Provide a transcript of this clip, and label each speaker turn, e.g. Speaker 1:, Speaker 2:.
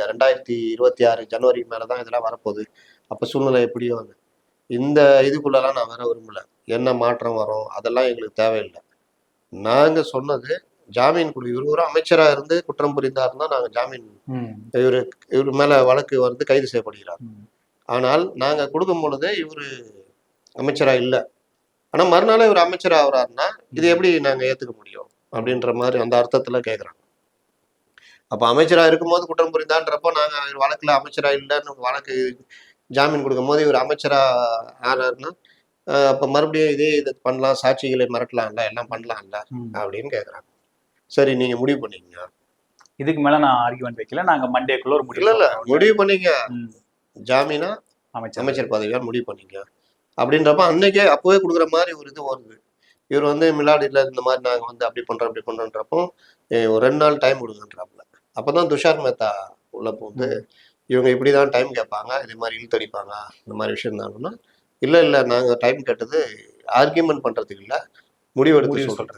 Speaker 1: 2026 ஜனவரி மேலதான் இதெல்லாம் வரப்போகுது. அப்ப சூழ்நிலை எப்படியோ இந்த இதுக்குள்ளலாம் நான் வர விரும்பல. என்ன மாற்றம் வரும் அதெல்லாம் எங்களுக்கு தேவையில்லை. நாங்க சொன்னது ஜாமீன் கொடு. இவர் ஒரு அமைச்சரா இருந்து குற்றம் புரிந்தாருன்னா நாங்க ஜாமீன் இவரு மேல வழக்கு வந்து கைது செய்யப்படுகிறார். ஆனால் நாங்க கொடுக்கும் பொழுது இவரு அமைச்சரா இல்லை. ஆனா மறுநாளே இவர் அமைச்சர் ஆகுறாருன்னா இது எப்படி நாங்க ஏத்துக்க முடியும் அப்படின்ற மாதிரி அந்த அர்த்தத்துல கேக்குறாங்க. அப்ப அமைச்சரா இருக்கும்போது குற்றம் புரிந்தான்றப்போ நாங்க இவர் வழக்குல அமைச்சரா இல்லைன்னு வழக்கு ஜாமீன் கொடுக்கும் போது இவர் அமைச்சரா ஆறாருன்னா அப்ப மறுபடியும் இதே இதை பண்ணலாம், சாட்சிகளை மிரட்டலாம்ல, எல்லாம் பண்ணலாம்ல அப்படின்னு கேக்குறாங்க. சரி நீங்க முடிவு பண்ணீங்க.
Speaker 2: இதுக்கு மேல நான் ஆர்குமெண்ட் வைக்கல, நாங்க மண்டேக்குள்ள ஒரு முடிவு
Speaker 1: இல்ல முடிவு பண்ணீங்க. ஜாமீனா அமைச்சர் பதவியா முடிவு பண்ணீங்க அப்படின்றப்ப அன்னைக்கே அப்பவே கொடுக்குற மாதிரி ஒரு இது வருது. இவர் வந்து மிலாடில இந்த மாதிரி நாங்க வந்து அப்படி பண்றோன்றப்போ ஒரு 2 நாள் டைம் கொடுங்கன்றாப்புல. அப்பதான் துஷார் மேத்தா உள்ள போகுது. இவங்க இப்படிதான் டைம் கேட்பாங்க, இதே மாதிரி இழுத்தடிப்பாங்க, இந்த மாதிரி விஷயம் தாங்கன்னா இல்ல நாங்க டைம் கேட்டது ஆர்கியூமெண்ட் பண்றதுக்கு இல்ல, முடிவெடுத்து சொல்றது.